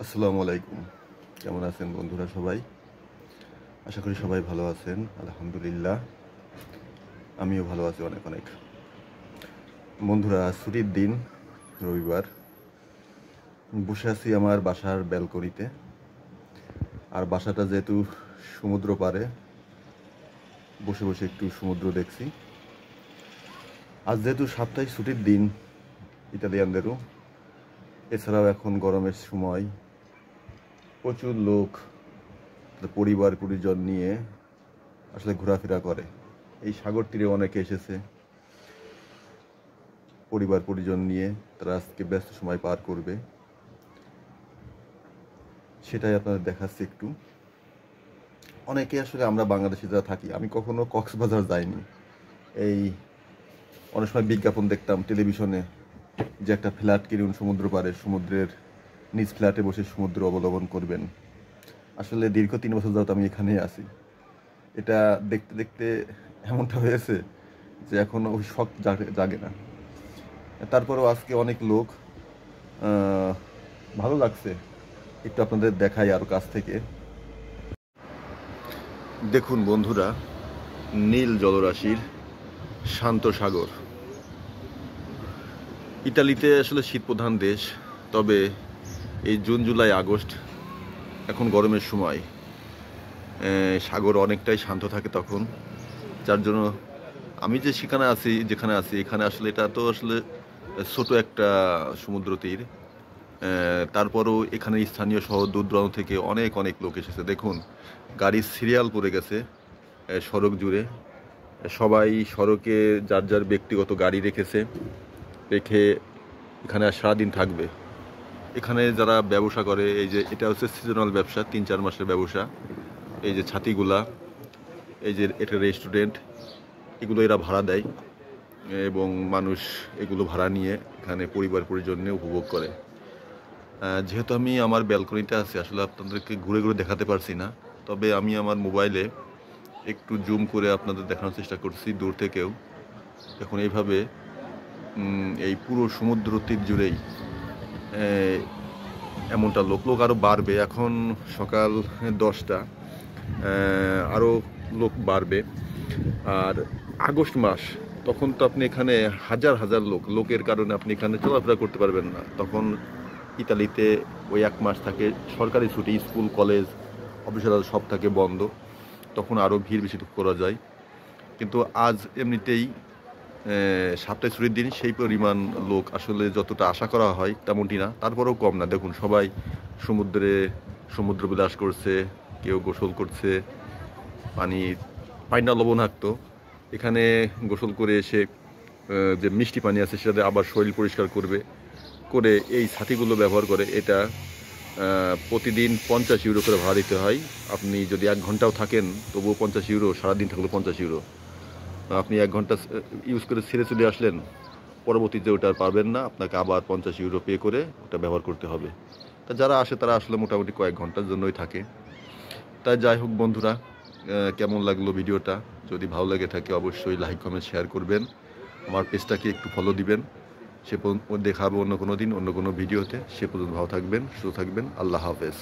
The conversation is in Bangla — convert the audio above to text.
আসসালামু আলাইকুম। কেমন আছেন বন্ধুরা সবাই? আশা করি সবাই ভালো আছেন। আলহামদুলিল্লাহ আমিও ভালো আছি অনেক অনেক। বন্ধুরা, ছুটির দিন, রবিবার। বসে আছি আমার বাসার ব্যালকনিতে। আর বাসাটা যেহেতু সমুদ্র পাড়ে, বসে বসে একটু সমুদ্র দেখছি। আজ যেহেতু সাপ্তাহিক ছুটির দিন ইতালিয়ানদেরও, এছাড়াও এখন গরমের সময়, প্রচুর লোক পরিবার পরিজন নিয়ে আসলে ঘোরাফেরা করে। এই সাগর তীরে অনেকে এসেছে পরিবার পরিজন নিয়ে, তারা আজকে ব্যস্ত সময় পার করবে, সেটাই আপনাদের দেখাচ্ছি একটু। অনেকে আসলে আমরা বাংলাদেশে যারা থাকি, আমি কখনো কক্সবাজার যাইনি। এই অনেক সময় বিজ্ঞাপন দেখতাম টেলিভিশনে যে একটা ফ্ল্যাট কিনুন সমুদ্র পাড়ে, সমুদ্রের নিজ ফ্ল্যাটে বসে সমুদ্র অবলোকন করবেন। আসলে দীর্ঘ 3 বছর যাবত আমি এখানেই আছি। এটা দেখতে দেখতে এমনটা হয়েছে যে এখনো ওই শখ জাগে না। তারপরেও আজকে অনেক লোক, ভালো লাগছে। একটু আপনাদের দেখাই আরো কাছ থেকে। দেখুন বন্ধুরা, নীল জলরাশির শান্ত সাগর। ইতালিতে আসলে শীতপ্রধান দেশ, তবে এই জুন জুলাই আগস্ট এখন গরমের সময়, সাগর অনেকটাই শান্ত থাকে তখন। যার জন্য আমি যেখানে আছি এখানে আসলে এটা তো আসলে ছোট একটা সমুদ্র তীর। তারপরও এখানে স্থানীয় সহ দূর দূরান্ত থেকে অনেক অনেক লোক এসেছে। দেখুন, গাড়ির সিরিয়াল পড়ে গেছে সড়ক জুড়ে। সবাই সড়কে যার যার ব্যক্তিগত গাড়ি রেখে এখানে আর সারাদিন থাকবে। এখানে যারা ব্যবসা করে, এই যে এটা হচ্ছে সিজনাল ব্যবসা, 3-4 মাসের ব্যবসা। এই যে ছাতিগুলা, এই যে এটা রেস্টুরেন্ট, এগুলো এরা ভাড়া দেয় এবং মানুষ এগুলো ভাড়া নিয়ে এখানে পরিবার পরিজন নিয়ে উপভোগ করে। যেহেতু আমি আমার ব্যালকনিতে আছি, আসলে আপনাদেরকে ঘুরে ঘুরে দেখাতে পারছি না, তবে আমি আমার মোবাইলে একটু জুম করে আপনাদের দেখানোর চেষ্টা করছি দূর থেকেও। এখন এইভাবে এই পুরো সমুদ্র তীর জুড়েই এমনটা লোক আরও বাড়বে। এখন সকাল 10টা, আরও লোক বাড়বে। আর আগস্ট মাস, তখন তো আপনি এখানে হাজার হাজার লোকের কারণে আপনি এখানে চলাফেরা করতে পারবেন না। তখন ইতালিতে ওই 1 মাস থাকে সরকারি ছুটি, স্কুল কলেজ অফিসার সব থাকে বন্ধ, তখন আরও ভিড় বেশি করা যায়। কিন্তু আজ এমনিতেই সাপ্তাহিক ছুটির দিন, সেই পরিমাণ লোক আসলে যতটা আশা করা হয় তেমনটি না, তারপরেও কম না। দেখুন, সবাই সমুদ্র বিলাস করছে, কেউ গোসল করছে। পানিটা লবণাক্ত, এখানে গোসল করে এসে যে মিষ্টি পানি আছে সেটাতে আবার শরীর পরিষ্কার করে এই ছাতিগুলো ব্যবহার করে। এটা প্রতিদিন 50 ইউরো করে ভাড়া দিতে হয়। আপনি যদি 1 ঘন্টাও থাকেন তবুও 50 ইউরো, সারাদিন থাকলে 50 ইউরো। আপনি 1 ঘন্টা ইউজ করে ছেড়ে চলে আসলেন, পরবর্তীতে ওটা পারবেন না, আপনাকে আবার 50 ইউরো পে করে ওটা ব্যবহার করতে হবে। তা যারা আসে তারা আসলে মোটামুটি কয়েক ঘন্টার জন্যই থাকে। তাই যাই হোক বন্ধুরা, কেমন লাগলো ভিডিওটা? যদি ভালো লেগে থাকে অবশ্যই লাইক কমেন্ট শেয়ার করবেন, আমার পেজটাকে একটু ফলো দিবেন। দেখাবো অন্য কোনো দিন অন্য কোনো ভিডিওতে। সে পর্যন্ত ভালো থাকবেন, সুস্থ থাকবেন। আল্লাহ হাফেজ।